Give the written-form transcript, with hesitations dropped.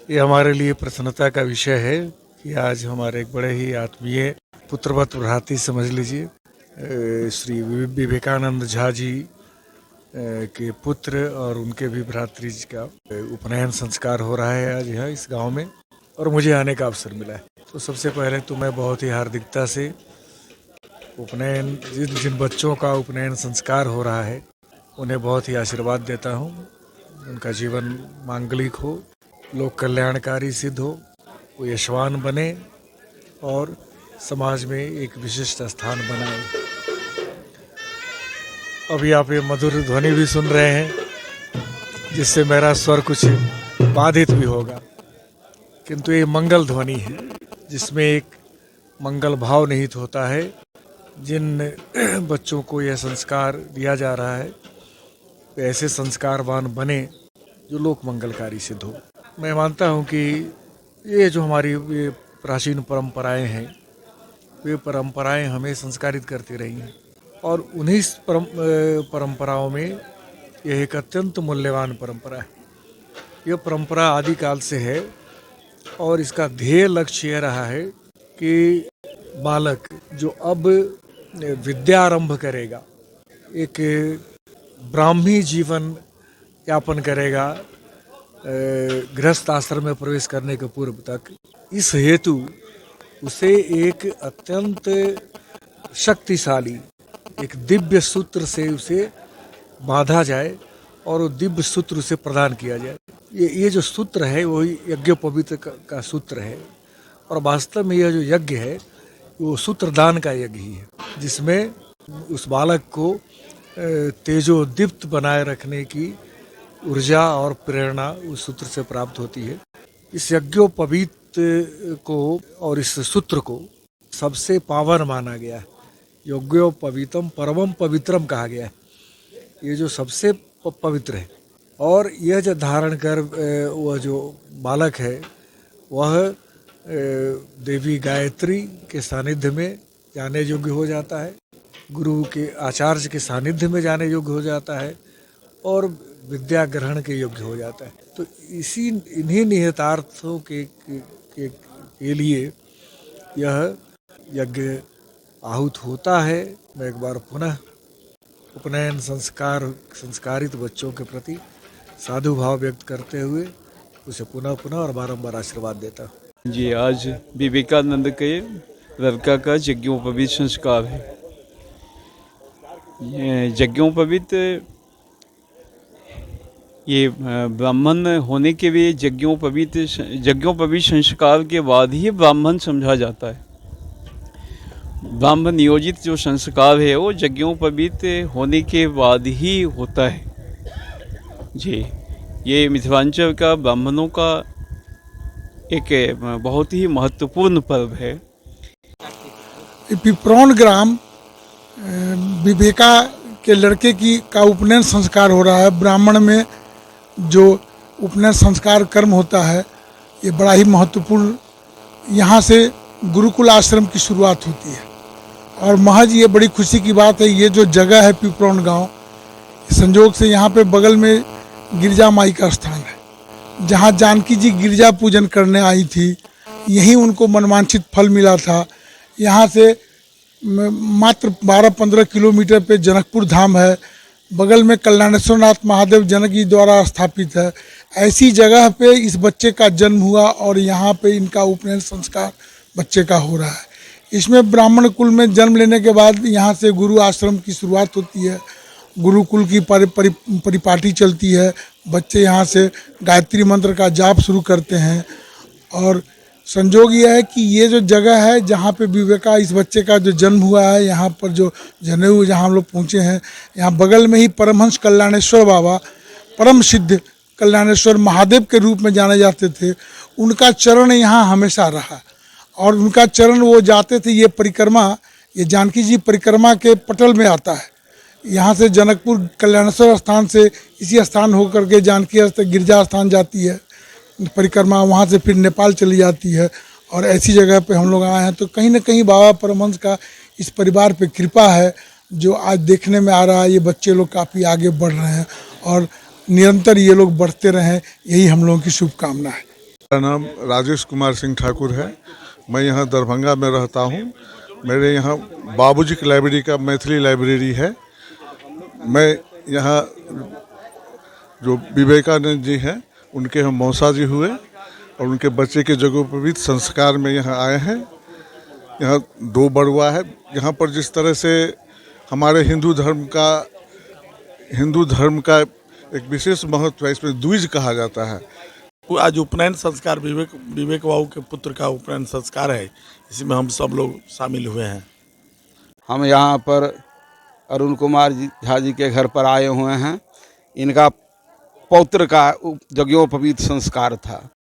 ये हमारे लिए प्रसन्नता का विषय है कि आज हमारे एक बड़े ही आत्मीय पुत्रवत भ्राती समझ लीजिए श्री विवेकानंद झा जी के पुत्र और उनके भी भ्रातृ का उपनयन संस्कार हो रहा है आज यहाँ इस गांव में, और मुझे आने का अवसर मिला है। तो सबसे पहले तो मैं बहुत ही हार्दिकता से उपनयन जिन बच्चों का उपनयन संस्कार हो रहा है उन्हें बहुत ही आशीर्वाद देता हूँ। उनका जीवन मांगलिक हो, लोक कल्याणकारी सिद्ध हो, वो यशवान बने और समाज में एक विशिष्ट स्थान बनाए। अभी आप ये मधुर ध्वनि भी सुन रहे हैं जिससे मेरा स्वर कुछ बाधित भी होगा, किंतु ये मंगल ध्वनि है जिसमें एक मंगल भाव निहित होता है। जिन बच्चों को यह संस्कार दिया जा रहा है वे ऐसे संस्कारवान बने जो लोक मंगलकारी सिद्ध हो। मैं मानता हूँ कि ये जो हमारी ये प्राचीन परंपराएं हैं वे परंपराएं हमें संस्कारित करती रही हैं, और उन्हीं परंपराओं में यह एक अत्यंत मूल्यवान परंपरा है। यह परंपरा आदिकाल से है और इसका ध्येय लक्ष्य यह रहा है कि बालक जो अब विद्या आरंभ करेगा, एक ब्राह्मी जीवन यापन करेगा गृहस्थ आश्रम में प्रवेश करने के पूर्व तक, इस हेतु उसे एक अत्यंत शक्तिशाली एक दिव्य सूत्र से उसे बांधा जाए और वो दिव्य सूत्र उसे प्रदान किया जाए। ये जो सूत्र है वही यज्ञोपवीत का सूत्र है, और वास्तव में यह जो यज्ञ है वो सूत्रदान का यज्ञ ही है, जिसमें उस बालक को तेजोदीप्त बनाए रखने की ऊर्जा और प्रेरणा उस सूत्र से प्राप्त होती है। इस यज्ञोपवीत को और इस सूत्र को सबसे पावन माना गया है। यज्ञोपवीतम परमम पवित्रम कहा गया है, ये जो सबसे पवित्र है। और यह जो धारण कर वह जो बालक है वह देवी गायत्री के सानिध्य में जाने योग्य हो जाता है, गुरु के आचार्य के सानिध्य में जाने योग्य हो जाता है और विद्या ग्रहण के योग्य हो जाता है। तो इन्हीं निहितार्थों के लिए यह यज्ञ आहूत होता है। मैं एक बार पुनः उपनयन संस्कारित बच्चों के प्रति साधु भाव व्यक्त करते हुए उसे पुनः और बारंबार आशीर्वाद देता हूँ। जी, आज विवेकानंद के लड़का का यज्ञोपवीत संस्कार है। यज्ञोपवीत ये ब्राह्मण होने के लिए यज्ञोपवीत संस्कार के बाद ही ब्राह्मण समझा जाता है। ब्राह्मण नियोजित जो संस्कार है वो यज्ञोपवीत होने के बाद ही होता है। जी, ये मिथिलांचल का ब्राह्मणों का एक बहुत ही महत्वपूर्ण पर्व है। पिपरौन ग्राम विवेका के लड़के का उपनयन संस्कार हो रहा है। ब्राह्मण में जो उपनयन संस्कार कर्म होता है ये बड़ा ही महत्वपूर्ण, यहाँ से गुरुकुल आश्रम की शुरुआत होती है। और महज ये बड़ी खुशी की बात है, ये जो जगह है पिपरौन गांव, संजोग से यहाँ पे बगल में गिरजा माई का स्थान है, जहाँ जानकी जी गिरजा पूजन करने आई थी। यहीं उनको मनवांछित फल मिला था। यहाँ से मात्र 12-15 किलोमीटर पे जनकपुर धाम है, बगल में कल्याणेश्वर नाथ महादेव जनक जी द्वारा स्थापित है। ऐसी जगह पे इस बच्चे का जन्म हुआ और यहाँ पे इनका उपनयन संस्कार बच्चे का हो रहा है। इसमें ब्राह्मण कुल में जन्म लेने के बाद यहाँ से गुरु आश्रम की शुरुआत होती है, गुरुकुल की परिपाटी चलती है। बच्चे यहाँ से गायत्री मंत्र का जाप शुरू करते हैं। और संजोग यह है कि ये जो जगह है जहाँ पे विवेका इस बच्चे का जो जन्म हुआ है, यहाँ पर जो जनेऊ जहाँ हम लोग पहुँचे हैं, यहाँ बगल में ही परमहंस कल्याणेश्वर बाबा, परम सिद्ध कल्याणेश्वर महादेव के रूप में जाने जाते थे, उनका चरण यहाँ हमेशा रहा। और उनका चरण वो जाते थे, ये परिक्रमा, ये जानकी जी परिक्रमा के पटल में आता है। यहाँ से जनकपुर कल्याणेश्वर स्थान से इसी स्थान होकर के जानकी गिरजा स्थान जाती है परिक्रमा, वहाँ से फिर नेपाल चली जाती है। और ऐसी जगह पे हम लोग आए हैं, तो कहीं ना कहीं बाबा परमहंस का इस परिवार पे कृपा है जो आज देखने में आ रहा है। ये बच्चे लोग काफ़ी आगे बढ़ रहे हैं और निरंतर ये लोग बढ़ते रहें, यही हम लोगों की शुभकामना है। मेरा नाम राजेश कुमार सिंह ठाकुर है। मैं यहाँ दरभंगा में रहता हूँ। मेरे यहाँ बाबूजी की लाइब्रेरी का मैथिली लाइब्रेरी है। मैं यहाँ जो विवेकानंद जी हैं उनके हम मौसा जी हुए और उनके बच्चे के जगोपवीत संस्कार में यहाँ आए हैं। यहाँ 2 बड़ुआ है। यहाँ पर जिस तरह से हमारे हिंदू धर्म का एक विशेष महत्व है, इसमें द्विज कहा जाता है। आज उपनयन संस्कार विवेक बाबू के पुत्र का उपनयन संस्कार है, इसमें हम सब लोग शामिल हुए हैं। हम यहाँ पर अरुण कुमार झा जी के घर पर आए हुए हैं। इनका पौत्र का यज्ञोपवीत संस्कार था।